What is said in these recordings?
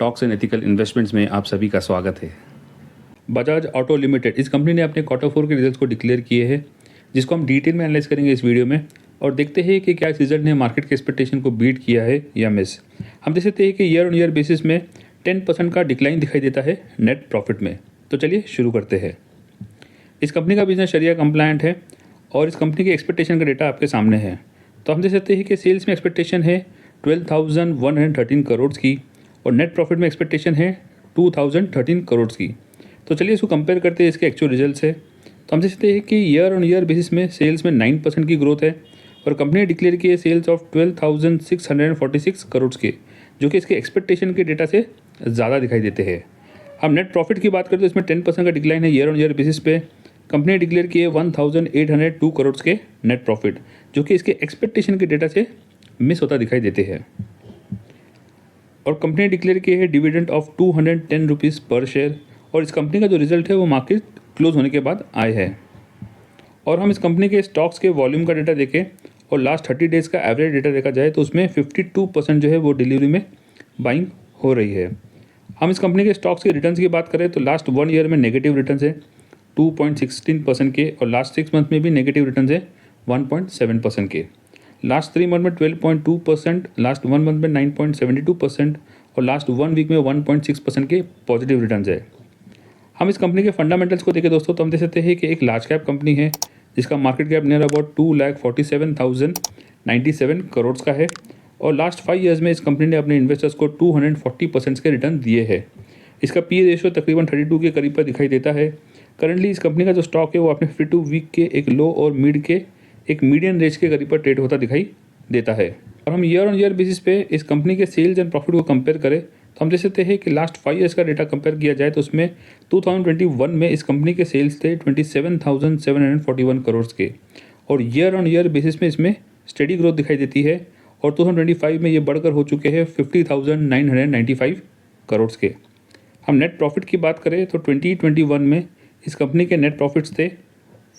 Talks and ethical investments में आप सभी का स्वागत है। बजाज ऑटो लिमिटेड इस कंपनी ने अपने क्वार्टर 4 के रिजल्ट्स को डिक्लेयर किए हैं, जिसको हम डिटेल में एनालाइज करेंगे इस वीडियो में और देखते हैं कि क्या इस रिजल्ट ने मार्केट के एक्सपेक्टेशन को बीट किया है या मिस। हम देख सकते हैं कि ईयर ऑन ईयर बेसिस में 10% का डिक्लाइन दिखाई देता है नेट प्रॉफिट में। तो चलिए शुरू करते हैं। इस कंपनी का बिजनेस शरिया कंप्लायंट है और इस कंपनी के एक्सपेक्टेशन का डेटा आपके सामने है। तो हम देख सकते हैं कि सेल्स में एक्सपेक्टेशन है 12,113 करोड़ की और नेट प्रॉफिट में एक्सपेक्टेशन है 2,013 करोड़ की। तो चलिए इसको कंपेयर करते हैं इसके एक्चुअल रिजल्ट्स है। तो हम देख सकते हैं कि ईयर ऑन ईयर बेसिस में सेल्स में 9% की ग्रोथ है और कंपनी ने डिक्लेयर किए सेल्स ऑफ 12,646 करोड़ के, जो कि इसके एक्सपेक्टेशन के डेटा से ज़्यादा दिखाई देते हैं। हम नेट प्रॉफिट की बात करते हैं तो इसमें 10% का डिक्लाइन है ईयर ऑन ईयर बेसिस पे। कंपनी ने डिक्लेयर किए 1,802 करोड़ के नेट प्रॉफिट, जो कि इसके एक्सपेक्टेशन के डेटा से मिस होता दिखाई देते हैं। और कंपनी ने डिक्लेयर किए है डिविडेंड ऑफ 210 रुपीज़ पर शेयर और इस कंपनी का जो रिजल्ट है वो मार्केट क्लोज होने के बाद आए है। और हम इस कंपनी के स्टॉक्स के वॉल्यूम का डेटा देखें और लास्ट 30 डेज़ का एवरेज डेटा देखा जाए तो उसमें 52% जो है वो डिलीवरी में बाइंग हो रही है। हम इस कंपनी के स्टॉक्स के रिटर्न्स की बात करें तो लास्ट 1 ईयर में नेगेटिव रिटर्न्स है 2.16% के और लास्ट 6 मंथ में भी नेगेटिव रिटर्न्स है 1.7% के। लास्ट 3 मंथ में 12.2%, लास्ट 1 मंथ में 9.72% और लास्ट 1 वीक में 1.6% के पॉजिटिव रिटर्न्स है। हम इस कंपनी के फंडामेंटल्स को देखें दोस्तों तो हम देख सकते हैं कि एक लार्ज कैप कंपनी है जिसका market cap near about 2,47,097 crore का है और लास्ट 5 ईयर्स में इस कंपनी ने अपने इन्वेस्टर्स को 240% के रिटर्न दिए हैं। इसका पी रेशियो तकरीबन 32 के करीब पर दिखाई देता है। करंटली इस कंपनी का जो स्टॉक है वो अपने 52 वीक के एक लो और मिड के एक मीडियन रेंज के करीब पर ट्रेड होता दिखाई देता है। और हम ईयर ऑन ईयर बेसिस पे इस कंपनी के सेल्स एंड प्रॉफिट को कंपेयर करें तो हम देख सकते हैं कि लास्ट 5 ईयर्स का डेटा कंपेयर किया जाए तो उसमें 2021 में इस कंपनी के सेल्स थे 27,741 करोड़ के और ईयर ऑन ईयर बेसिस में इसमें स्टेडी ग्रोथ दिखाई देती है और 2025 में ये बढ़कर हो चुके हैं 50,995 करोड़ के। हम नेट प्रॉफिट की बात करें तो 2021 में इस कंपनी के नेट प्रॉफिट्स थे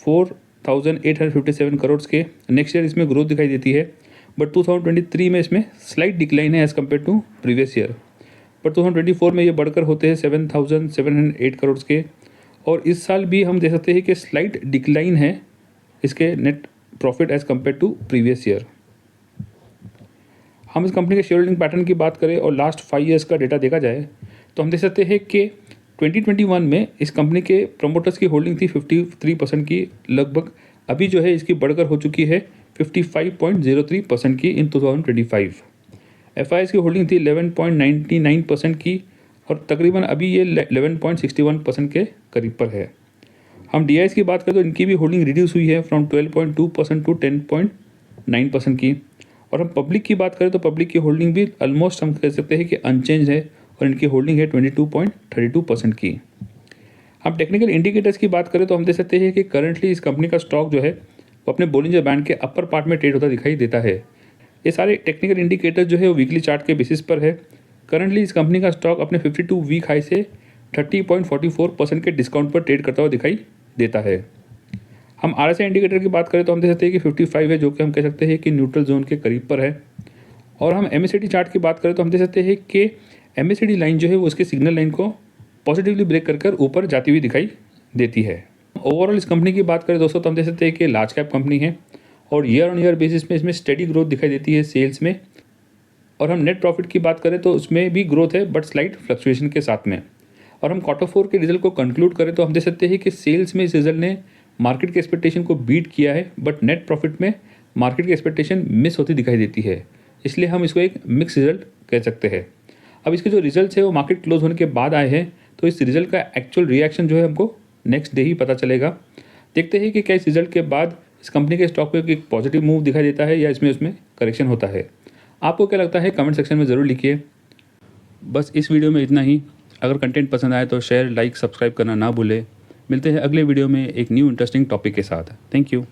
4,857 करोड़ के। नेक्स्ट ईयर इसमें ग्रोथ दिखाई देती है बट 2023 में इसमें स्लाइट डिक्लाइन है as compared to previous year. But 2024 में ये बढ़कर होते हैं 7,708 करोड़ के और इस साल भी हम देख सकते हैं कि स्लाइट डिक्लाइन है इसके net profit as compared to previous year. हम इस कंपनी के शेयर होल्डिंग पैटर्न की बात करें और लास्ट 5 ईयर्स का डेटा देखा जाए तो हम देख सकते हैं कि 2021 में इस कंपनी के प्रमोटर्स की होल्डिंग थी 53% की लगभग, अभी जो है इसकी बढ़कर हो चुकी है 55.03% की इन 2025। एफआईएस की होल्डिंग थी 11.99% की और तकरीबन अभी ये 11.61% के करीब पर है। हम डीआईएस की बात करें तो इनकी भी होल्डिंग रिड्यूस हुई है फ्रॉम 12.2% टू 10.9% की। और हम पब्लिक की बात करें तो पब्लिक की होल्डिंग भी ऑलमोस्ट हम कह सकते हैं कि अनचेंज है और इनकी होल्डिंग है 22.32% की। हम टेक्निकल इंडिकेटर्स की बात करें तो हम देख सकते हैं कि करंटली इस कंपनी का स्टॉक जो है वो अपने बोलिंजर बैंड के अपर पार्ट में ट्रेड होता दिखाई देता है। ये सारे टेक्निकल इंडिकेटर्स जो है वो वीकली चार्ट के बेसिस पर है। करंटली इस कंपनी का स्टॉक अपने 52 वीक हाई से 30.44% के डिस्काउंट पर ट्रेड करता हुआ दिखाई देता है। हम आरएसआई इंडिकेटर की बात करें तो हम देख सकते हैं कि 55 है, जो कि हम कह सकते हैं कि न्यूट्रल जोन के करीब पर है। और हम एमएससीडी चार्ट की बात करें तो हम देख सकते हैं कि एमएससीडी लाइन जो है वो उसके सिग्नल लाइन को पॉजिटिवली ब्रेक कर ऊपर जाती हुई दिखाई देती है। ओवरऑल इस कंपनी की बात करें दोस्तों तो हम देख सकते हैं कि लार्ज कैप कंपनी है और ईयर ऑन ईयर बेसिस में इसमें स्टेडी ग्रोथ दिखाई देती है सेल्स में। और हम नेट प्रॉफिट की बात करें तो उसमें भी ग्रोथ है बट स्लाइट फ्लक्चुएशन के साथ में। और हम क्वार्टर 4 के रिजल्ट को कंक्लूड करें तो हम देख सकते हैं कि सेल्स में इस रिजल्ट ने मार्केट के एक्सपेक्टेशन को बीट किया है बट नेट प्रॉफिट में मार्केट की एक्सपेक्टेशन मिस होती दिखाई देती है, इसलिए हम इसको एक मिक्स रिजल्ट कह सकते हैं। अब इसके जो रिजल्ट्स है वो मार्केट क्लोज होने के बाद आए हैं तो इस रिजल्ट का एक्चुअल रिएक्शन जो है हमको नेक्स्ट डे ही पता चलेगा। देखते हैं कि क्या इस रिजल्ट के बाद इस कंपनी के स्टॉक पे एक पॉजिटिव मूव दिखाई देता है या उसमें करेक्शन होता है। आपको क्या लगता है कमेंट सेक्शन में ज़रूर लिखिए। बस इस वीडियो में इतना ही। अगर कंटेंट पसंद आए तो शेयर, लाइक, सब्सक्राइब करना ना भूलें। मिलते हैं अगले वीडियो में एक न्यू इंटरेस्टिंग टॉपिक के साथ। Thank you.